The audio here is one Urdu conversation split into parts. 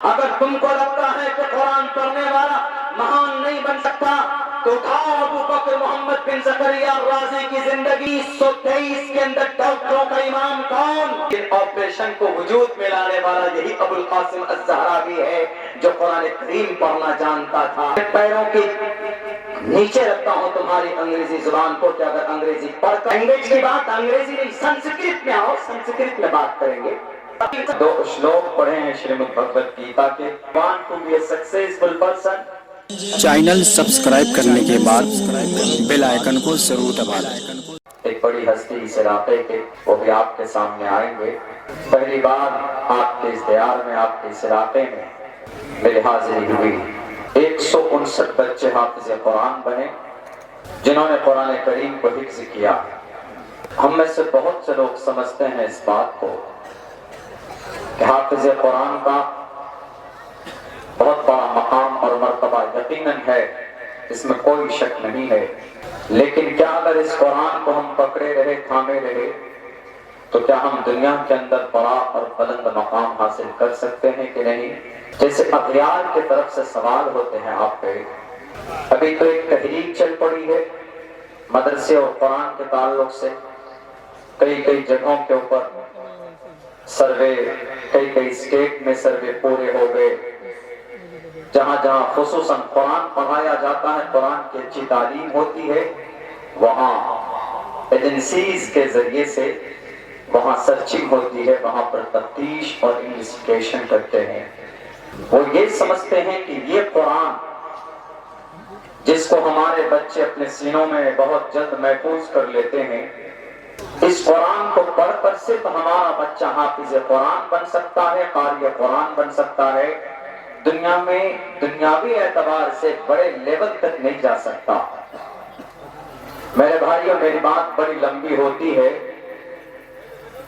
اگر تم کو لگتا ہے کہ قرآن پڑھنے والا مہان نہیں بن سکتا تو اٹھاؤ ابو بکر محمد بن زکریا الرازی کی زندگی 123 کے اندر ڈاکٹروں کا امام کون؟ ان آپریشن کو وجود میں لانے والا یہی ابو القاسم الزہراوی ہے جو قرآن کریم پڑھنا جانتا تھا۔ پیروں کی نیچے رکھتا ہوں تمہاری انگریزی زبان کو کہ اگر انگریزی پڑھ کر انگریز کی بات انگریزی نہیں سنسکرت میں آؤ، سنسکرت میں بات کریں گے۔ دو شلوک پڑھے ہیں شریمد بھگوت گیتا کے want to be a successful person۔ Channel subscribe کرنے کے بعد بیل آئیکن کو ضرور دبا دیں۔ ایک بڑی ہستی اس علاقے کے وہ بھی آپ کے سامنے آئیں گے۔ پہلی بار آپ کے اس دیار میں آپ کے اس علاقے میں میری حاضری ہوئی۔ 159 بچے حافظ قرآن بنے جنہوں نے قرآن کریم کو حفظ کیا۔ ہم میں سے بہت سے لوگ سمجھتے ہیں اس بات کو کہ حافظ قرآن کا بہت بڑا مقام اور مرتبہ یقیناً ہے، اس میں کوئی شک نہیں ہے، لیکن کیا اگر اس قرآن کو ہم پکڑے رہے تھامے رہے تو کیا ہم دنیا کے اندر بڑا اور بلند مقام حاصل کر سکتے ہیں کہ نہیں؟ جیسے اغیار کی طرف سے سوال ہوتے ہیں آپ پہ۔ ابھی تو ایک تحریک چل پڑی ہے مدرسے اور قرآن کے تعلق سے، کئی جگہوں کے اوپر سروے، کئی اسٹیٹ میں سروے پورے ہو گئے، جہاں جہاں خصوصاً قرآن پڑھایا جاتا ہے، قرآن کی اچھی تعلیم ہوتی ہے، وہاں ایجنسیز کے ذریعے سے وہاں سرچنگ ہوتی ہے، وہاں پر تفتیش اور انویسٹیگیشن کرتے ہیں۔ وہ یہ سمجھتے ہیں کہ یہ قرآن جس کو ہمارے بچے اپنے سینوں میں بہت جلد محفوظ کر لیتے ہیں، اس قرآن کو پڑھ کر صرف ہمارا بچہ حافظ قرآن بن سکتا ہے، قاری قرآن بن سکتا ہے، دنیا میں دنیاوی اعتبار سے بڑے لیول تک نہیں جا سکتا۔ میرے بھائیوں میری بات بڑی لمبی ہوتی ہے،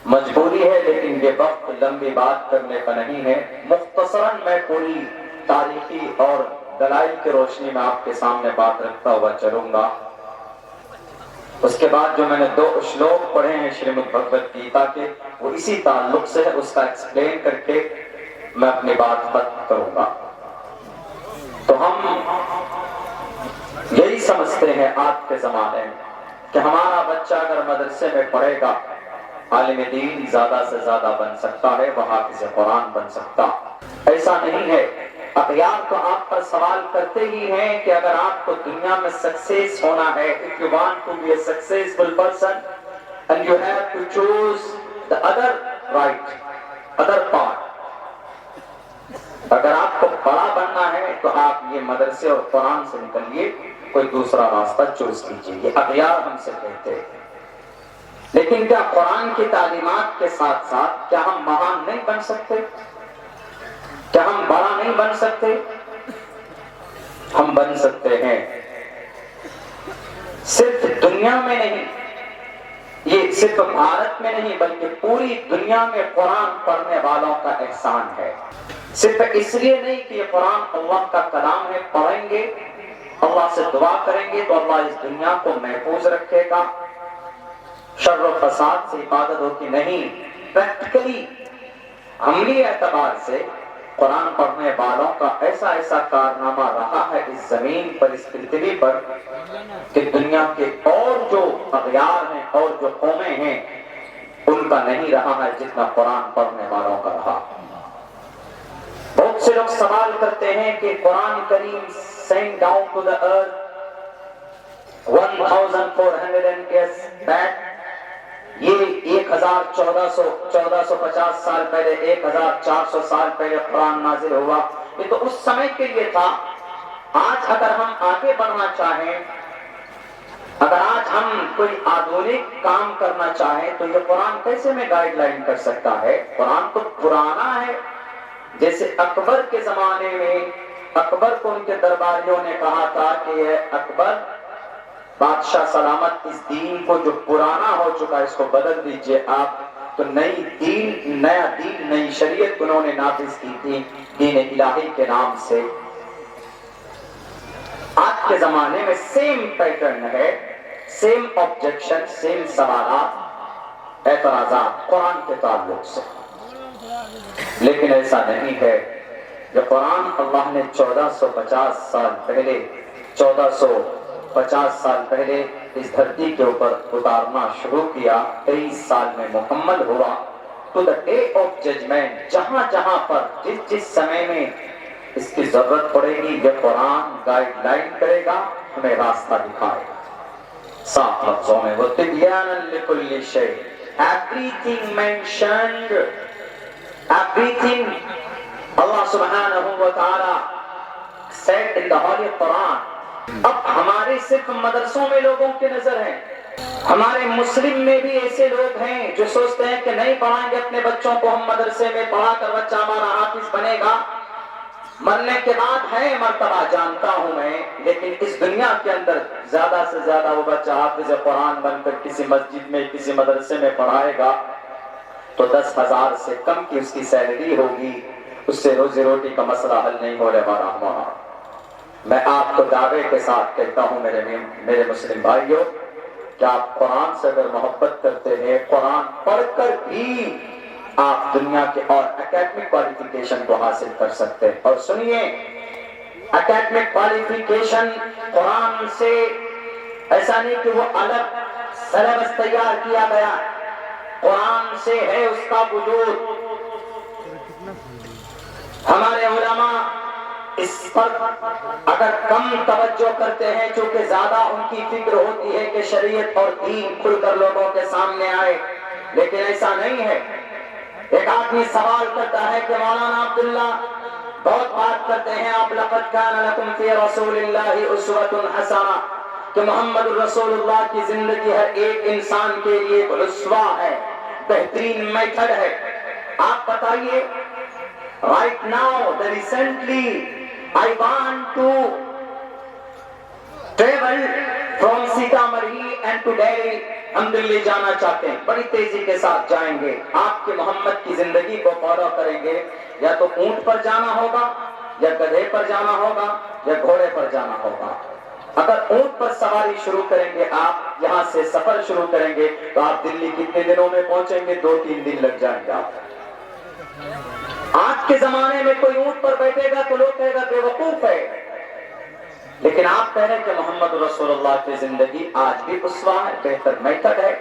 مجبوری ہے، لیکن یہ وقت لمبی بات کرنے کا نہیں ہے۔ مختصراً میں پوری تاریخی اور دلائل کی روشنی میں آپ کے سامنے بات رکھتا ہوا چلوں گا۔ اس کے بعد جو میں نے 2 شلوک پڑھے ہیں شریمد بھگوت گیتا کے وہ اسی تعلق سے ہے، اس کا ایکسپلین کر کے میں اپنی بات ختم کروں گا۔ تو ہم یہی سمجھتے ہیں آج کے زمانے میں کہ ہمارا بچہ اگر مدرسے میں پڑھے گا عالم دین زیادہ سے زیادہ بن سکتا ہے، وہ حافظ قرآن بن سکتا۔ ایسا نہیں ہے۔ اغیار تو آپ پر سوال کرتے ہی ہیں کہ اگر آپ کو دنیا میں سکسیس ہونا ہے، if you want to be a successful person and you have to choose the other part، اگر آپ کو بڑا بننا ہے تو آپ یہ مدرسے اور قرآن سے نکلیے، کوئی دوسرا راستہ چوز کیجیے، یہ اغیار ہم سے کہتے ہیں۔ لیکن کیا قرآن کی تعلیمات کے ساتھ ساتھ کیا ہم مہان نہیں بن سکتے؟ کیا ہم بڑا نہیں بن سکتے؟ ہم بن سکتے ہیں، صرف دنیا میں نہیں، یہ صرف بھارت میں نہیں بلکہ پوری دنیا میں قرآن پڑھنے والوں کا احسان ہے۔ صرف اس لیے نہیں کہ یہ قرآن اللہ کا کلام ہے، پڑھیں گے اللہ سے دعا کریں گے تو اللہ اس دنیا کو محفوظ رکھے گا، شر و فساد سے حفاظت ہوتی نہیں، پریکٹیکلی عملی اعتبار سے قرآن پڑھنے والوں کا ایسا کارنامہ رہا ہے اس زمین پر، اس پرتھوی پر، کہ دنیا کے اور جو اغیار ہیں اور جو قومیں ہیں ان کا نہیں رہا ہے جتنا قرآن پڑھنے والوں کا رہا۔ بہت سے لوگ سوال کرتے ہیں کہ قرآن کریم sent down to the earth 1400 years back، یہ 1450 سال پہلے، 1400 سال پہلے قرآن نازل ہوا، یہ تو اس سمے کے لیے تھا۔ آج اگر ہم آگے بڑھنا چاہیں، اگر آج ہم کوئی آدھونک کام کرنا چاہیں تو یہ قرآن کیسے میں گائیڈ لائن کر سکتا ہے؟ قرآن تو پرانا ہے۔ جیسے اکبر کے زمانے میں اکبر کو ان کے درباریوں نے کہا تھا کہ یہ اکبر بادشاہ سلامت، اس دین کو جو پرانا ہو چکا ہے اس کو بدل دیجئے آپ۔ تو نیا دین، نئی شریعت انہوں نے نافذ کی تھی دین الہی کے نام سے۔ آج کے زمانے میں سیم پیٹرن ہے، سیم آبجیکشن، سیم سوالات، اعتراضات قرآن کے تعلق سے، لیکن ایسا نہیں ہے۔ یہ قرآن اللہ نے 1450 سال پہلے اس دھرتی کے اوپر اتارنا شروع کیا، 23 سال میں مکمل ہوا۔ تو دا ڈے آف ججمنٹ، جہاں جہاں پر جس سمے میں اس کی ضرورت پڑے گی، یہ قرآن گائیڈ لائن کرے گا، ہمیں راستہ دکھائے گا۔ صاف لفظوں میں وہ تبیانا لکل شیء، everything mentioned، everything Allah subhanahu wa ta'ala said in the Holy Quran۔ اب ہمارے صرف مدرسوں میں لوگوں کی نظر ہے، ہمارے مسلم میں بھی ایسے لوگ ہیں جو سوچتے ہیں کہ نہیں پڑھائیں گے اپنے بچوں کو ہم مدرسے میں، پڑھا کر بچہ ہمارا حافظ بنے گا، مرنے کے بعد ہے مرتبہ جانتا ہوں میں، لیکن اس دنیا کے اندر زیادہ سے زیادہ وہ بچہ حافظ قرآن بن کر کسی مسجد میں کسی مدرسے میں پڑھائے گا تو 10,000 سے کم کی اس کی سیلری ہوگی، اس سے روزی روٹی کا مسئلہ حل نہیں ہونے والا ہمارا۔ میں آپ کو دعوے کے ساتھ کہتا ہوں میرے مسلم بھائیوں کہ آپ قرآن سے اگر محبت کرتے ہیں، قرآن پڑھ کر بھی آپ دنیا کے اور اکیڈمک کوالیفیکیشن کو حاصل کر سکتے ہیں۔ اور سنیے، اکیڈمک کوالیفیکیشن قرآن سے ایسا نہیں کہ وہ الگ سلیبس تیار کیا گیا، قرآن سے ہے اس کا وجود۔ ہمارے علماء اس پر اگر کم توجہ کرتے ہیں، چونکہ زیادہ ان کی فکر ہوتی ہے کہ شریعت اور دین کھل کر لوگوں کے سامنے آئے، لیکن ایسا نہیں ہے۔ ایک آدمی سوال کرتا ہے کہ مولانا عبداللہ بہت بات کرتے ہیں آپ، لقد کان لکم فی رسول اللہ اسوۃ حسنہ، کہ محمد رسول اللہ کی زندگی ہر ایک انسان کے لیے ایک اسوہ ہے، بہترین میتھڈ ہے۔ آپ بتائیے، right now, recently, I want to travel from Sitamarhi and to Delhi۔ ہم دلی جانا چاہتے ہیں، بڑی تیزی کے ساتھ جائیں گے۔ آپ کے محمد کی زندگی کو فالو کریں گے، یا تو اونٹ پر جانا ہوگا، یا گدھے پر جانا ہوگا، یا گھوڑے پر جانا ہوگا۔ اگر اونٹ پر سواری شروع کریں گے، آپ یہاں سے سفر شروع کریں گے تو آپ دلی کتنے دنوں میں پہنچیں گے؟ 2-3 دن لگ جائیں گے آپ۔ آج کے زمانے میں کوئی اونٹ پر بیٹھے گا تو لوگ کہے گا بے وقوف ہے، لیکن آپ کہہ رہے ہیں کہ محمد رسول اللہ کی زندگی آج بھی اسوہ ہے، بہتر میتھڈ ہے،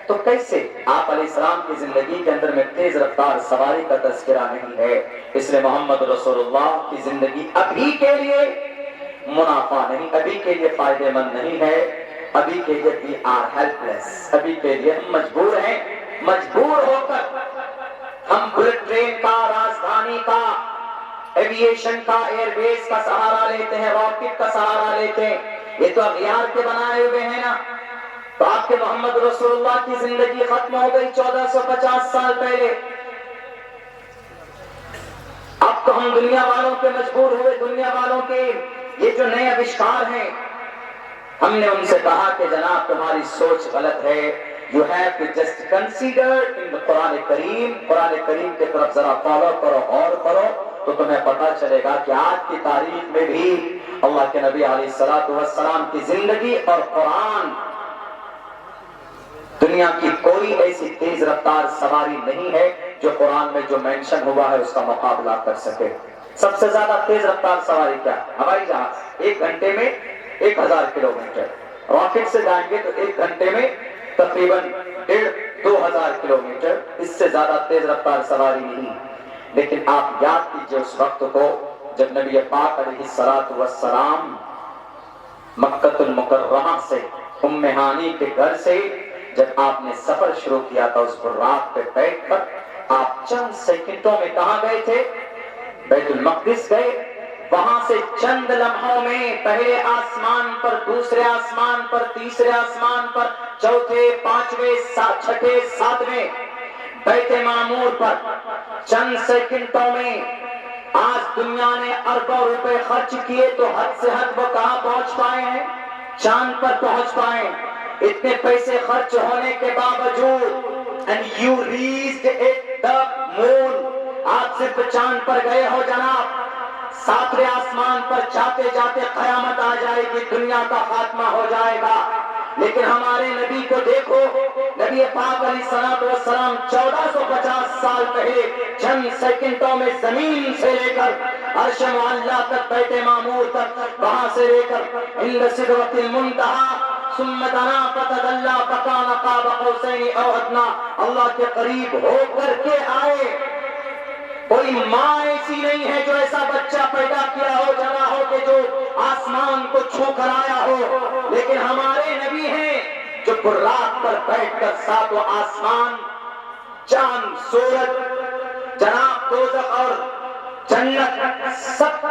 تو کیسے؟ آپ علیہ السلام کی زندگی کے اندر میں تیز رفتار سواری کا تذکرہ نہیں ہے، اس لیے محمد رسول اللہ کی زندگی ابھی کے لیے منافع نہیں، ابھی کے لیے فائدہ مند نہیں ہے، ابھی کے لیے we are helpless، ابھی کے لیے ہم مجبور ہیں، مجبور ہو کر ہم بلٹ ٹرین کا، راجدھانی کا، ایوییشن کا، ایئر بیس کا سہارا لیتے ہیں، راکٹ کا سہارا لیتے ہیں۔ یہ تو اغیار کے بنائے ہوئے ہیں نا۔ تو آپ کے محمد رسول اللہ کی زندگی ختم ہو گئی 1450 سال پہلے۔ اب تو ہم دنیا والوں کے مجبور ہوئے، دنیا والوں کے یہ جو نئے آوشکار ہیں، ہم نے ان سے کہا کہ جناب تمہاری سوچ غلط ہے، you have to just consider in the قرآن کریم، قرآن کریم کے طرف ذرا فالو کرو، غور کرو، تو تمہیں پتا چلے گا کہ آج کی تاریخ میں بھی اللہ کے نبی علیہ السلام کی زندگی اور قرآن، دنیا کی کوئی ایسی تیز رفتار سواری نہیں ہے جو قرآن میں جو مینشن ہوا ہے اس کا مقابلہ کر سکے۔ سب سے زیادہ تیز رفتار سواری کیا؟ ہوائی جہاز، 1 گھنٹے میں 1000 کلومیٹر، راکٹ سے جائیں گے تو 1 گھنٹے میں تقریباً 1500-2000 کلومیٹر، اس سے زیادہ تیز رفتار سواری نہیں۔ لیکن آپ یاد کیجئے اس وقت کو جب نبی پاک علیہ السلام مکہ المکرمہ سے، ام ہانی کے گھر سے جب آپ نے سفر شروع کیا تھا، اس براق پہ بیٹھ کر آپ چند سیکنڈوں میں کہاں گئے تھے؟ بیت المقدس گئے۔ وہاں سے چند لمحوں میں پہلے آسمان پر، دوسرے آسمان پر، تیسرے آسمان پر، چوتھے، پانچویں، چھٹے، ساتویں بیت معمور پر چند سیکنڈوں میں آج دنیا نے اربوں روپے خرچ کیے تو حد سے حد وہ کہاں پہنچ پائے ہیں؟ چاند پر پہنچ پائے۔ اتنے پیسے خرچ ہونے کے باوجود and you reached the moon، آپ صرف چاند پر گئے ہو جناب، 7ویں آسمان پر جاتے جاتے قیامت آ جائے گی، دنیا کا خاتمہ ہو جائے گا، لیکن ہمارے نبی کو دیکھو، نبی پاک علیہ الصلوۃ والسلام 1450 سال پہلے چند سیکنڈوں میں زمین سے لے کر عرش معلیٰ تک، بیت معمور تک، وہاں سے لے کر عند سدرۃ المنتہی ثم دنا فتدلی فکان قاب قوسین او ادنی، اللہ کے قریب ہو کر کے آئے۔ کوئی ماں ایسی نہیں ہے جو ایسا بچہ پیدا کیا ہو، جنا ہو کہ جو آسمان کو چھو کر آیا ہو، لیکن ہمارے نبی ہیں جو برات پر بیٹھ کر ساتوں آسمان، چاند، سورج، جناب دوزخ اور جنت، سب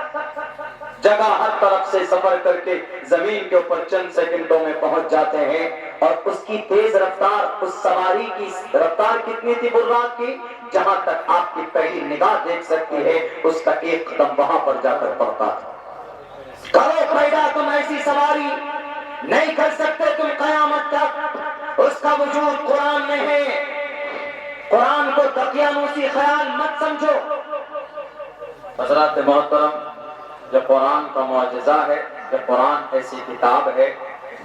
جگہ ہر طرف سے سفر کر کے زمین کے اوپر چند سیکنڈوں میں پہنچ جاتے ہیں۔ اور اس کی تیز رفتار، اس سواری کی رفتار کتنی تھی برات کی، جہاں تک آپ کی پہلی نگاہ دیکھ سکتی ہے اس کا ایک قدم وہاں پر جا کر پڑتا تھا۔ کرو پیدا تم ایسی سواری نہیں کر سکتے تم قیامت تک، اس کا وجود قرآن میں ہے۔ قرآن کو دقیانوسی خیال مت سمجھو۔ حضرات محترم، جو قرآن کا معجزہ ہے، جو قرآن ایسی کتاب ہے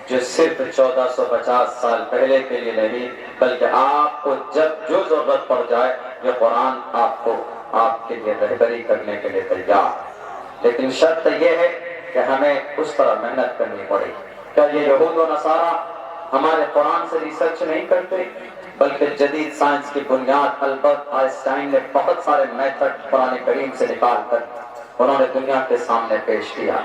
جو صرف 1450 سال پہلے کے لیے نہیں، بلکہ آپ کو جب جو ضرورت پڑ جائے یہ قرآن آپ کے لیے رہبری کرنے کے لیے تیار۔ لیکن شرط یہ ہے کہ ہمیں اس طرح محنت کرنی پڑے۔ کیا یہ یہود و نصارہ ہمارے قرآن سے ریسرچ نہیں کرتے؟ بلکہ جدید سائنس کی بنیاد البرٹ آئنسٹائن نے بہت سارے میتھڈ قرآن کریم سے نکال کر انہوں نے دنیا کے سامنے پیش کیا۔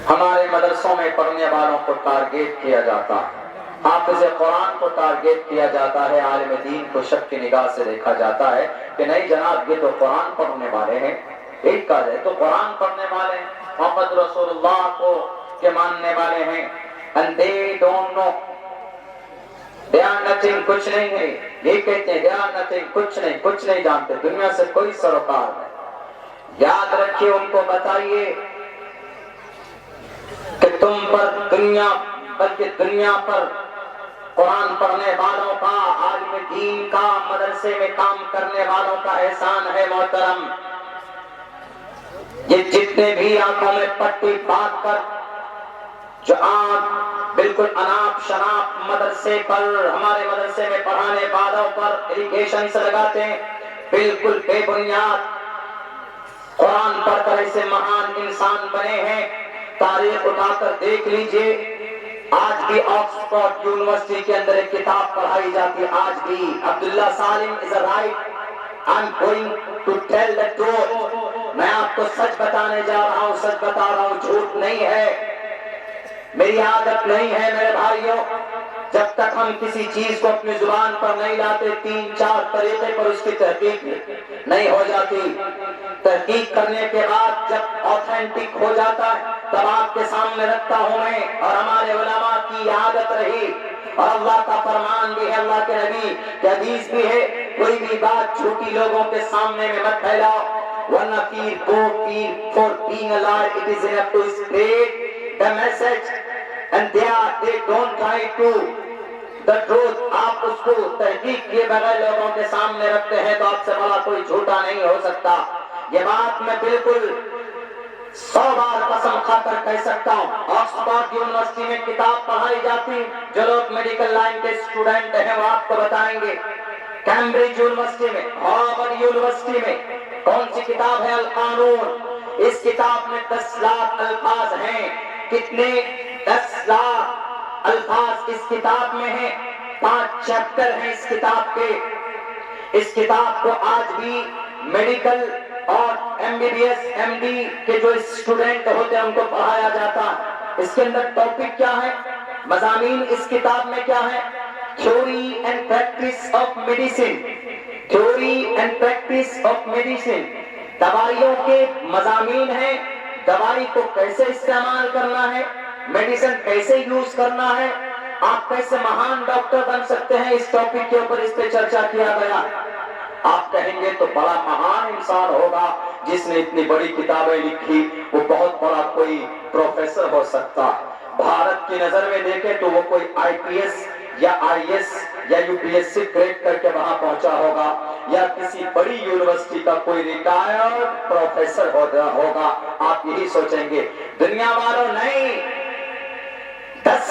ہمارے مدرسوں میں پڑھنے والوں کو ٹارگیٹ کیا جاتا ہے، حافظ قرآن کو ٹارگیٹ کیا جاتا ہے، عالم دین کو شک کی نگاہ سے دیکھا جاتا ہے کہ نہیں جناب یہ تو قرآن پڑھنے والے ہیں، ایک کا ہے تو قرآن پڑھنے والے ہیں، محمد رسول اللہ کو کے ماننے والے ہیں، and they don't know، they are nothing، کچھ نہیں ہے، یہ کہتے ہیں they are nothing، کچھ نہیں جانتے، دنیا سے کوئی سروکار نہیں۔ یاد رکھیے، ان کو بتائیے کہ تم پر دنیا، بلکہ دنیا پر قرآن پڑھنے والوں کا، عالم دین کا، مدرسے میں کام کرنے والوں کا احسان ہے محترم۔ یہ جتنے بھی آنکھوں میں پٹی باندھ کر جو آنکھ بالکل اناپ شناپ مدرسے پر، ہمارے مدرسے میں پڑھانے والوں پر اریگیشن سے لگاتے ہیں، بالکل بے بنیاد۔ قرآن پڑھ کر ایسے مہان انسان بنے ہیں، تاریخ اٹھا کر دیکھ لیجئے، آج بھی آکسفورڈ یونیورسٹی کے اندر ایک کتاب پڑھائی جاتی ہے، آج بھی عبداللہ سالم is a right، I'm going to tell the truth، میں آپ کو سچ بتانے جا رہا ہوں، سچ بتا رہا ہوں، جھوٹ نہیں ہے، میری عادت نہیں ہے میرے بھائیوں۔ جب تک ہم کسی چیز کو اپنی زبان پر نہیں لاتے، 3-4 طریقے پر اس کی تحقیق نہیں ہو جاتی۔ تحقیق کرنے کے بعد جب آتھینٹک ہو جاتا ہے تب آپ کے سامنے رکھتا ہوں میں، اور ہمارے علماء کی عادت رہی اور اللہ کا فرمان بھی ہے، اللہ کے نبی کی حدیث بھی ہے، کوئی بھی بات جھوٹی لوگوں کے سامنے میں مت پھیلاؤ، ورنہ for being alive it is enough to spread the message and they don't try to the truth۔ آپ اس کو تحقیق کیے بغیر لوگوں کے سامنے رکھتے ہیں تو آپ سے بڑا کوئی جھوٹا نہیں ہو سکتا۔ یہ بات میں بالکل 100 بار قسم کھا کر کہہ سکتا ہوں۔ آکسفورڈ یونیورسٹی میں کتاب پڑھائی جاتی، جو لوگ میڈیکل لائن کے اسٹوڈنٹ ہیں وہ آپ کو بتائیں گے۔ کیمبرج یونیورسٹی میں، ہارورڈ یونیورسٹی میں کون سی کتاب ہے؟ القانون۔ اس کتاب میں 10 لاکھ الفاظ ہیں۔ کتنے؟ 10 لاکھ الفاظ اس کتاب میں ہیں، 5 چیپٹر ہیں اس کتاب کے۔ اس کتاب کو آج بھی میڈیکل اور MBBS MD کے جو اسٹوڈنٹ ہوتے ہیں ان کو پڑھایا جاتا ہے۔ اس کے اندر ٹاپک کیا ہے؟ مضامین اس کتاب میں کیا ہے؟ Theory and practice of medicine, theory and practice of medicine, دوائیوں کے مضامین ہیں، دوائی کو کیسے استعمال کرنا ہے، میڈیسن کیسے یوز کرنا ہے، آپ کیسے مہان ڈاکٹر بن سکتے ہیں، اس ٹاپک کے اوپر اس پہ چرچا کیا گیا۔ آپ کہیں گے تو بڑا مہان انسان ہوگا جس نے اتنی بڑی کتابیں لکھی، وہ بہت بڑا کوئی پروفیسر ہو سکتا ہے۔ بھارت کی نظر میں دیکھیں تو وہ کوئی IPS یا IS یا UPSC کریک کر کے وہاں پہنچا ہوگا، یا کسی بڑی یونیورسٹی کا کوئی ریٹائرڈ پروفیسر ہوگا۔ آپ یہی سوچیں گے۔ دنیا والوں نہیں، 10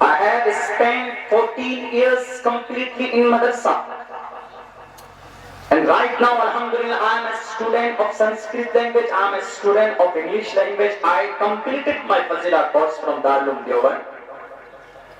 I have spent 14 years completely in madrasa, and right now, alhamdulillah, I am a student of Sanskrit language. I am a student of English language. I completed my Fazila course from Darul Uloom Deoband.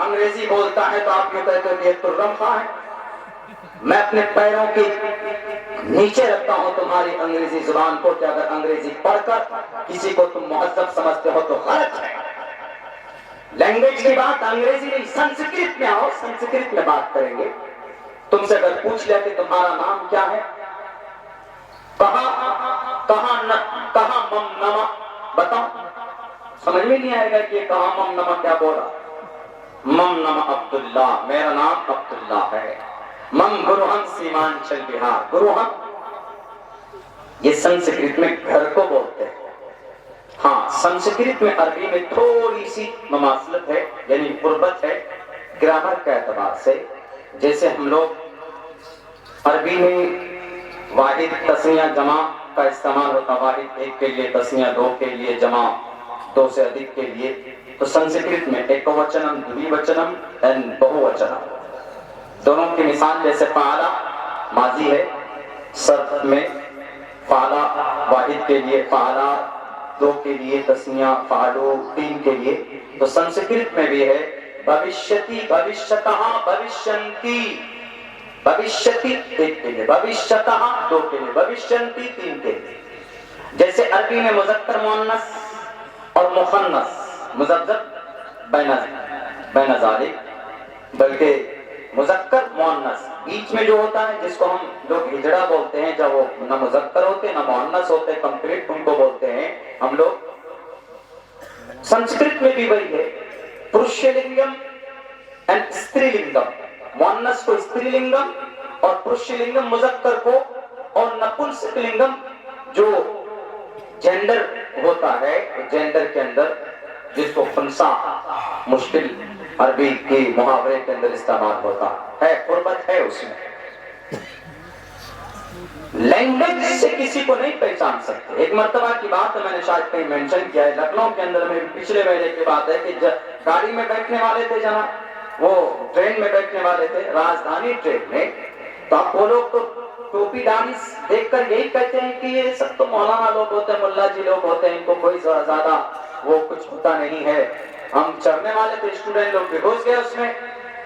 انگریزی بولتا ہے تو آپ یوں کہتے ہو یہ ترم خواہ ہے. میں اپنے پیروں کے نیچے رکھتا ہوں تمہاری انگریزی زبان کو کہ اگر انگریزی پڑھ کر کسی کو تم مہذب سمجھتے ہو تو غلط ہے. لینگویج کی بات انگریزی نہیں، سنسکرت میں آؤ، سنسکرت میں بات کریں گے. تم سے اگر پوچھ لیا کہ تمہارا نام کیا ہے، کہاں مم نما، بتاؤ. سمجھ میں نہیں آئے گا کہ یہ کہاں مم نما کیا بولا. مم نما عبداللہ، میرا نام عبداللہ ہے. مم گروہن سیمانچل بہار، گروہن یہ سنسکرت میں گھر کو بولتے ہیں. ہاں سنسکرت میں عربی میں تھوڑی سی مماثلت ہے، یعنی قربت ہے گرامر کے اعتبار سے. جیسے ہم لوگ عربی میں واحد تسنیہ جمع کا استعمال ہوتا، واحد ایک کے لیے، تسنیہ دو کے لیے، جمع دو سے ادھک کے لیے. تو سنسکرت میں ایک وچنم، دوی وچنم اینڈ بہو وچنم. دونوں کی مثال جیسے فعلا ماضی ہے صرف میں، فعلا واحد کے لیے، فعلا دو کے لیے، تسنیہ فعلو تین کے لیے. تو سنسکرت میں بھی ہے بھوشیتی، بھوشیتہ، بھوشینتی. بھوشیتی ایک کے لیے، بھوشیتہ دو کے لیے، بھوشینتی تین کے لیے. جیسے عربی میں مذکر مؤنث اور مخنث مذکر بین ذالک، بلکہ مذکر مؤنث بیچ میں جو ہوتا ہے جس کو ہم لوگ ہجڑا بولتے ہیں، جب وہ نہ مذکر ہوتے نہ مؤنث ہوتے، کمپلیٹ ان کو بولتے ہیں ہم لوگ. سنسکرت میں بھی وہی ہے، پرشیہ لنگم اینڈ استری لنگم. مؤنث کو استری لنگم اور پرشیہ لنگم مذکر کو، اور نپنسک لنگم جو جینڈر ہوتا ہے، جینڈر کے اندر جس کو خنثی مشکل عربی کی محاورے کے اندر استعمال ہوتا ہے، قربت ہے اس میں. لینگویج سے کسی کو نہیں پہچان سکتے. ایک مرتبہ کی بات ہے، میں نے شاید کہیں مینشن کیا ہے، لکھنؤ کے اندر میں پچھلے مہینے کی بات ہے کہ گاڑی میں بیٹھنے والے تھے جناب، وہ ٹرین میں بیٹھنے والے تھے، راجدھانی ٹرین میں. تو اب وہ لوگ تو ٹوپی دانی دیکھ کر یہی کہتے ہیں کہ یہ سب تو مولانا لوگ ہوتے ہیں، ملا جی لوگ ہوتے ہیں، ان کو کوئی زیادہ وہ کچھ ہوتا نہیں ہے. ہم چڑھنے والے تھے، اسٹوڈنٹ لوگ بھگوس گئے اس میں.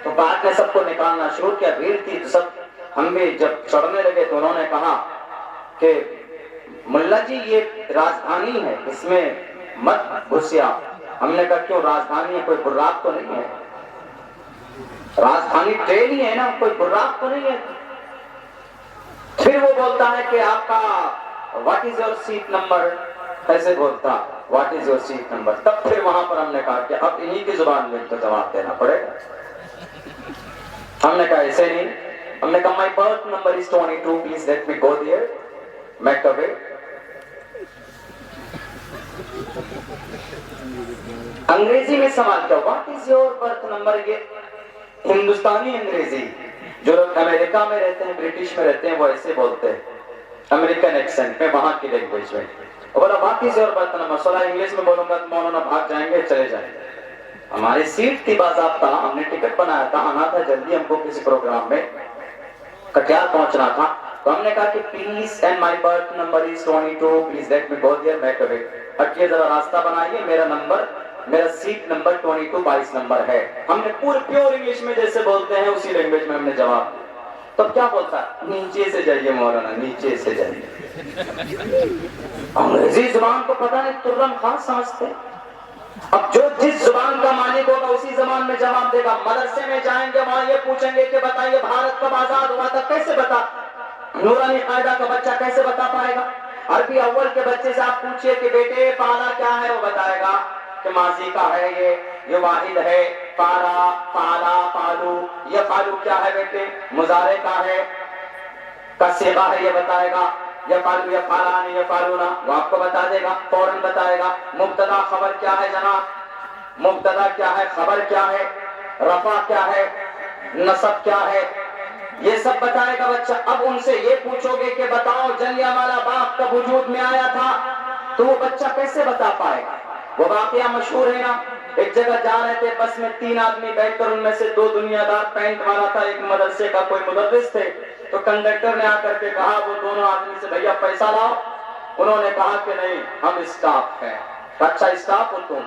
تو بعد میں سب کو نکالنا شروع کیا، بھیڑ تھی تو سب ہم بھی جب چڑھنے لگے تو انہوں نے کہا کہ ملا جی یہ راجدھانی ہے، اس میں مت گھسیے آپ. ہم نے کہا کیوں، راجدھانی ہے، کوئی براق تو نہیں ہے؟ راجدھانی ٹرین ہی ہے نا، کوئی براق تو نہیں ہے. پھر وہ بولتا ہے کہ آپ کا what is your seat number, ایسے بولتا what is your seat number. تب پھر وہاں پر ہم نے کہا کہ اب انہی کی زبان میں تو جواب دینا پڑے گا. ہم نے کہا ایسے نہیں. ہم نے کہا my birth number is 22 please let me go there. میں کبھی انگریزی میں سوال کیا، what is your birth number. یہ ہندوستانی انگریزی، جو لوگ امریکہ میں رہتے ہیں، برٹش میں رہتے ہیں، وہ ایسے بولتے ہیں امریکن ایکسنٹ میں، وہاں کی لینگویج میں. بولا what is your birth number. سولا انگلش میں بولوں گا تو مولانا بھاگ جائیں گے، چلے جائیں گے. ہماری سیٹ تھی باضابطہ، ہم نے ٹکٹ بنایا تھا، آنا تھا جلدی ہم کو کسی پروگرام میں، کٹیہار پہنچنا تھا. تو ہم نے کہا کہ please and my birth number is 22 please let me go there. میں کبھی ہٹیے ذرا راستہ بنائیے، میرا سیٹ نمبر 22 نمبر ہے. ہم نے پورے پیور انگلش میں جیسے بولتے ہیں اسی لینگویج میں ہم نے جواب دیا. تب کیا بولتا ہے، نیچے سے جائیے مولانا، نیچے سے جائیے. انگریزی زبان کو پتہ نہیں ترم خاص سمجھتے. اب جو جس زبان کا مالک ہوگا اسی زبان میں جواب دے گا. مدرسے میں جائیں گے، وہاں یہ پوچھیں گے کہ بتائیے بھارت کب آزاد ہوا تھا، کیسے بتا، نورانی قاعدہ کا بچہ کیسے بتا پائے گا. عربی اول کے بچے سے آپ پوچھئے کہ بیٹے پالا کیا ہے، وہ بتائے گا کہ ماضی کا ہے، یہ واحد ہے. پالا، پالا، پالو. یہ پالو کیا ہے بیٹے، مضارع کا ہے، کا صیغہ ہے، یہ بتائے گا. یہ پالو، یہ پالان، یہ پالونا، وہ آپ کو بتا دے گا، فوراً بتائے گا. مبتدا خبر کیا ہے جناب، مبتدا کیا ہے، خبر کیا ہے، رفع کیا ہے، نصب کیا ہے، یہ سب بتائے گا بچہ. اب ان سے یہ پوچھو گے کہ بتاؤ جلیانوالہ باغ کب وجود میں آیا تھا، تو وہ بچہ کیسے بتا پائے گا. وہ واقعہ مشہور ہے نا، ایک جگہ جا رہے تھے بس میں 3 آدمی بیٹھ کر، ان میں سے 2 دنیا دار پینٹ والا تھا، ایک مدرسے کا کوئی مدرس تھے. تو کنڈکٹر نے آ کر کے کہا وہ دونوں آدمی سے بھیا پیسہ لاؤ. انہوں نے کہا کہ نہیں ہم اسٹاف ہیں. اچھا اسٹاف ہو تم،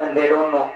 and they don't know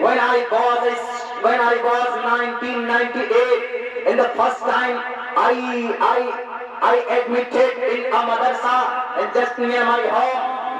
When I was 1998, in the first time I admitted in a madrasa and just near my home.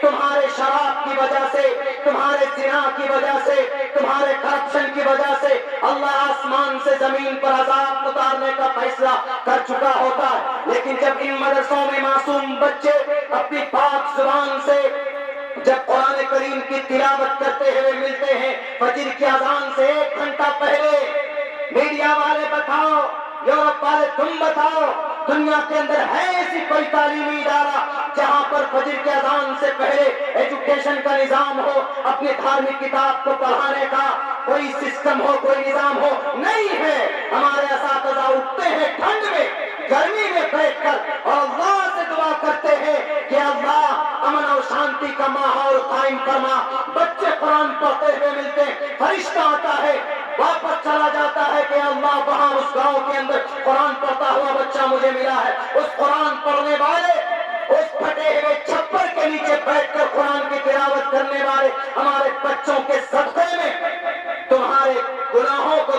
تمہارے شراب کی وجہ سے، تمہارے زنا کی وجہ سے، تمہارے کرپشن کی وجہ سے اللہ آسمان سے زمین پر عذاب اتارنے کا فیصلہ کر چکا ہوتا ہے، لیکن جب ان مدرسوں میں معصوم بچے اپنی پاک زبان سے جب قرآن کریم کی تلاوت کرتے ہوئے ملتے ہیں، فجر کی اذان سے 1 گھنٹہ پہلے، میڈیا والے بتاؤ، یورپ والے تم بتاؤ، دنیا کے اندر ہے ایسی کوئی تعلیمی ادارہ جہاں پر فجر کے اذان سے پہلے ایجوکیشن کا نظام ہو، اپنے دھارمک کتاب کو پڑھانے کا کوئی سسٹم ہو، کوئی نظام ہو؟ نہیں ہے۔ ہمارے اساتذہ اٹھتے ہیں ٹھنڈ میں، گرمی میں بیٹھ کر اور اللہ سے دعا کرتے ہیں کہ اللہ امن اور شانتی کا ماحول قائم فرما۔ بچے قرآن پڑھتے ہوئے ملتے ہیں، فرشتہ آتا ہے، واپس چلا جاتا ہے کہ اللہ وہاں اس گاؤں کے اندر قرآن پڑھتا ہوا بچہ مجھے ملا ہے۔ اس قرآن پڑھنے والے، اس پھٹے ہوئے چھپر کے نیچے بیٹھ کر قرآن کی تلاوت کرنے والے ہمارے بچوں کے صدقے میں تمہارے گناہوں کو،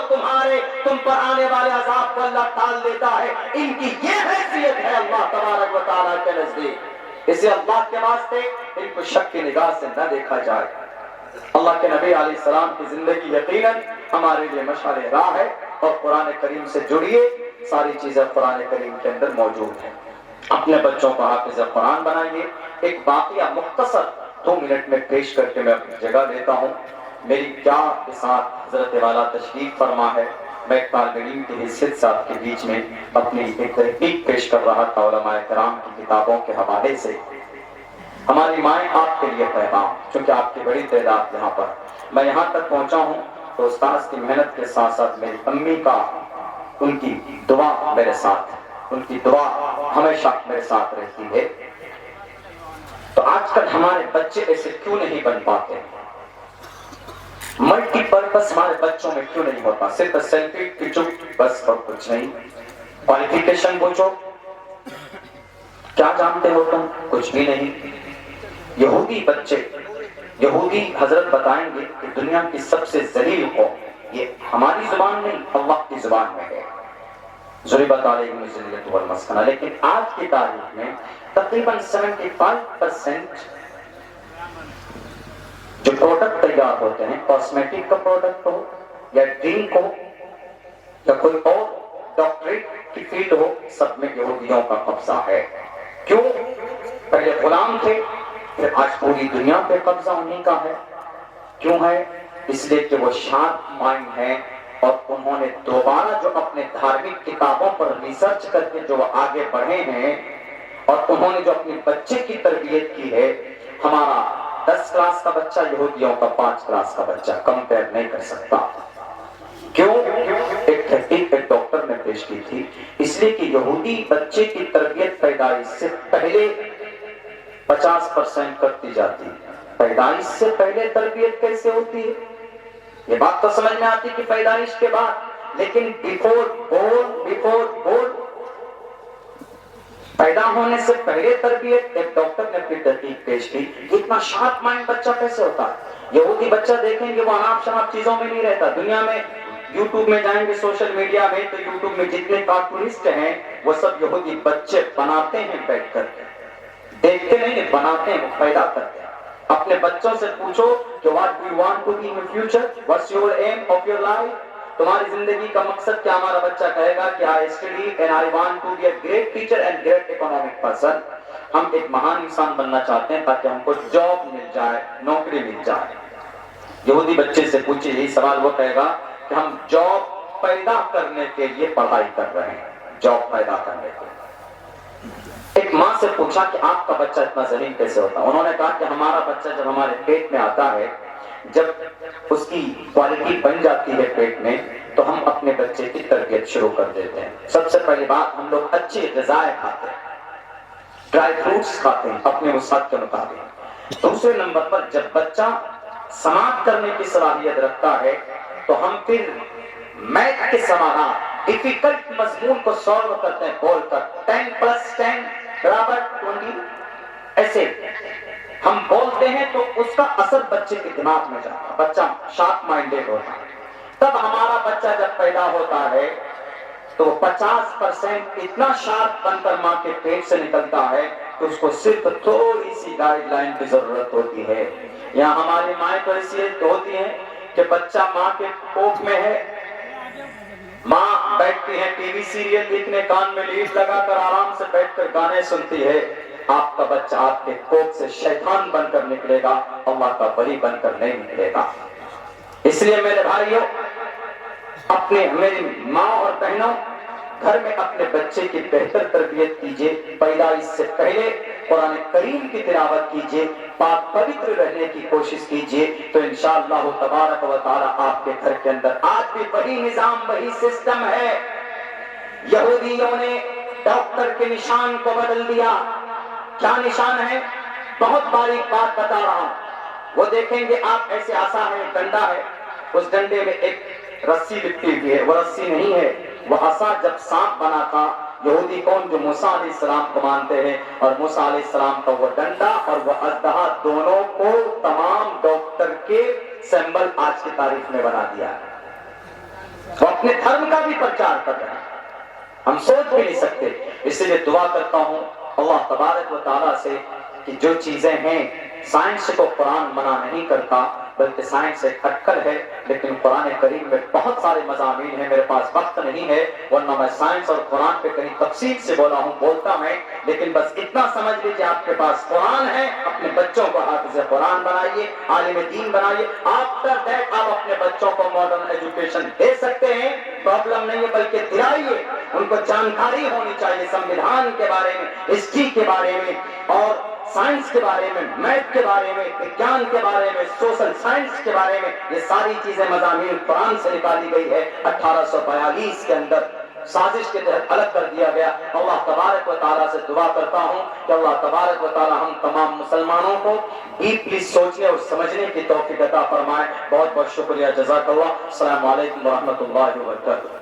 تم پر آنے والے عذاب کو اللہ ٹال دیتا ہے۔ ان کی یہ حیثیت ہے اللہ تبارک و تعالیٰ کے نزدیک، اسے اللہ کے واسطے ان کو شک کی نگاہ سے نہ دیکھا جائے۔ اللہ کے نبی علیہ السلام کی زندگی یقیناً ہمارے لیے مشعل راہ ہے، اور قرآن کریم سے جڑیے، ساری چیزیں قرآن کریم کے اندر موجود ہیں۔ اپنے بچوں کو حافظ قرآن بنائیے۔ ایک واقعہ مختصر 2 منٹ میں پیش کر کے میں اپنی جگہ لیتا ہوں۔ میری کیا کے ساتھ حضرت والا تشریف فرما ہے، میں ایک طالب علم کی حیثیت سے آپ کے بیچ میں اپنی ایک تحقیق پیش کر رہا تھا علماء کرام کی کتابوں کے حوالے سے۔ ہماری مائیں آپ کے لیے پیغام، چونکہ آپ کی بڑی تعداد یہاں پر، میں یہاں تک پہنچا ہوں تو استاذ کی محنت کے ساتھ ساتھ میری امی کا، ان کی دعا میرے ساتھ، ان کی دعا ہمیشہ میرے ساتھ رہتی ہے۔ تو آج کل ہمارے بچے ایسے کیوں نہیں بن پاتے؟ ملٹی پرپس ہمارے بچوں میں کیوں نہیں ہوتا؟ صرف سیلفی کھینچو بس اور کچھ نہیں۔ کوالیفیکیشن پوچھو، کیا جانتے ہو تم؟ کچھ بھی نہیں۔ یہودی بچے، یہودی حضرت بتائیں گے کہ دنیا کی سب سے ذلیل قوم، یہ ہماری زبان نہیں، اللہ کی زبان میں ہے، ضربت علیہم الذلۃ والمسکنہ۔ لیکن آج کی تاریخ میں تقریباً 75% جو پروڈکٹ تیار ہوتے ہیں، کاسمیٹک کا پروڈکٹ ہو یا ڈرنک ہو یا کوئی اور ڈاکٹریٹ کی فیلڈ ہو، سب میں یہودیوں کا قبضہ ہے۔ کیوں؟ پہلے غلام تھے، پھر آج پوری دنیا پہ قبضہ انہیں کا ہے۔ کیوں ہے؟ اس لیے کہ وہ شارپ مائنڈ ہیں، اور انہوں نے دوبارہ جو اپنے دھارمک کتابوں پر ریسرچ کر کے جو آگے بڑھے ہیں، اور انہوں نے جو اپنے بچے کی تربیت کی ہے، ہمارا 10 کلاس کا بچہ یہودیوں کا 5 کلاس کا بچہ کمپیئر نہیں کر سکتا۔ کیوں؟ ایک تحقیق ایک ڈاکٹر نے پیش کی تھی، اس لیے کہ یہودی بچے کی تربیت پیدائش سے پہلے 50% کرتی جاتی ہے۔ پیدائش سے پہلے تربیت کیسے ہوتی ہے؟ یہ بات تو سمجھ میں آتی کہ پیدائش کے بعد، لیکن بیفور بورن پیدا ہونے سے پہلے تربیت، ایک ڈاکٹر نے اپنی تحقیق پیش کی، اتنا شارپ مائنڈ بچہ کیسے ہوتا ہے؟ یہودی بچہ دیکھیں گے وہ اناپ شناپ چیزوں میں نہیں رہتا۔ دنیا میں یوٹیوب میں جائیں گے، سوشل میڈیا میں، تو یوٹیوب میں جتنے کارٹونسٹ ہیں وہ سب یہودی بچے بناتے ہیں، بیٹھ کر دیکھتے نہیں، بناتے ہیں، وہ پیدا کرتے ہیں۔ اپنے بچوں سے پوچھو کہ what do you want to be in the future? What's your aim of your life? تمہاری زندگی کا مقصد کیا؟ ہمارا بچہ کہے گا کہ I study and I want to be a great teacher and great economic person۔ ہم ایک مہان انسان بننا چاہتے ہیں تاکہ ہم کو جاب مل جائے، نوکری مل جائے۔ یہودی بچے سے پوچھے یہی سوال، وہ کہے گا کہ ہم جاب پیدا کرنے کے لیے پڑھائی کر رہے ہیں، جاب پیدا کرنے کے لیے۔ ایک ماں سے پوچھا کہ آپ کا بچہ اتنا ذہین کیسے ہوتا؟ انہوں نے کہا کہ ہمارا بچہ جب ہمارے پیٹ میں آتا ہے، جب اس کی کوالٹی بن جاتی ہے پیٹ میں، تو ہم اپنے بچے کی تربیت شروع کر دیتے ہیں۔ سب سے پہلی بات، ہم لوگ اچھی غذائیں کھاتے ہیں، ڈرائی فروٹس کھاتے ہیں اپنے وسعت کے مطابق۔ دوسرے نمبر پر جب بچہ سماعت کرنے کی صلاحیت رکھتا ہے تو ہم پھر میتھ کے سوالات، ڈیفیکلٹ مضمون کو سالو کرتے ہیں بول کر 10 + 10 = 20، ایسے ہم بولتے ہیں تو اس کا اثر بچے کے دماغ میں جاتا ہے، بچہ شارپ مائنڈیڈ ہوتا ہے۔ تب ہمارا بچہ جب پیدا ہوتا ہے تو 50% اتنا شارپ بن کر ماں کے پیٹ سے نکلتا ہے تو اس کو صرف تھوڑی سی گائیڈ لائن کی ضرورت ہوتی ہے. یہاں ہماری مائیں تو ایسی ہوتی ہیں کہ بچہ ماں کے کوکھ میں ہے، ماں بیٹھتی ہے ٹی وی سیریل دیکھنے، کان میں لیڈ لگا کر آرام سے بیٹھ کر گانے سنتی ہے. آپ کا بچہ آپ کے کوکھ سے شیطان بن کر نکلے گا، اللہ کا ولی بن کر نہیں نکلے گا. اس لیے میرے بھائیوں، میری ماں اور بہنوں، گھر میں اپنے بچے کی بہتر تربیت کیجیے. پیدائش سے پہلے قرآن کریم کی تلاوت کیجیے، پاک پوتر رہنے کی کوشش کیجیے، تو انشاءاللہ تبارک و تعالی آپ کے گھر کے اندر آج بھی وہی نظام، وہی سسٹم ہے. یہودیوں نے ڈاکٹر کے نشان کو بدل دیا. کیا نشان ہے؟ بہت باریک بات بتا رہا ہوں. وہ دیکھیں گے آپ ایسے عصا ہے، ڈنڈا ہے، اس ڈنڈے میں ایک رسی لپٹی ہوئی ہے. وہ رسی نہیں ہے، وہ عصا جب سانپ بنا تھا. یہودی کون؟ جو موسیٰ علیہ السلام کو مانتے ہیں، اور موسیٰ علیہ السلام کا وہ ڈنڈا اور وہ اژدہا دونوں کو تمام ڈاکٹر کے سمبل آج کی تاریخ میں بنا دیا. وہ اپنے دھرم کا بھی پرچار کر رہے ہیں، ہم سوچ بھی نہیں سکتے. اس لیے دعا کرتا ہوں اللہ تبارک و تعالیٰ سے کہ جو چیزیں ہیں، سائنس کو قرآن منع نہیں کرتا، بلکہ سائنس ایک اٹکل ہے. لیکن قرآن کریم میں بہت سارے مضامین ہیں، میرے پاس وقت نہیں ہے ورنہ میں سائنس اور قرآن پہ کہیں تفصیل سے بولتا میں. لیکن بس اتنا سمجھ لیجیے، آپ کے پاس قرآن ہے، اپنے بچوں کو حافظ قرآن بنائیے، عالم دین بنائیے. آفٹر دیٹ آپ اپنے بچوں کو ماڈرن ایجوکیشن دے سکتے ہیں، پرابلم نہیں ہے، بلکہ دلائیے. ان کو جانکاری ہونی چاہیے سنویدھان کے بارے میں، ہسٹری کے بارے میں، اور سائنس کے بارے میں، میتھ کے بارے میں، وگیان کے بارے میں، سوشل سائنس کے بارے میں. یہ ساری چیزیں مضامین قرآن سے نکالی گئی ہے. 1842 کے اندر سازش کے تحت الگ کر دیا گیا. اللہ تبارک و تعالیٰ سے دعا کرتا ہوں کہ اللہ تبارک و تعالیٰ ہم تمام مسلمانوں کو ڈیپلی سوچنے اور سمجھنے کی توفیق عطا فرمائے. بہت بہت شکریہ. جزاک اللہ. السلام علیکم ورحمۃ اللہ وبرکاتہ.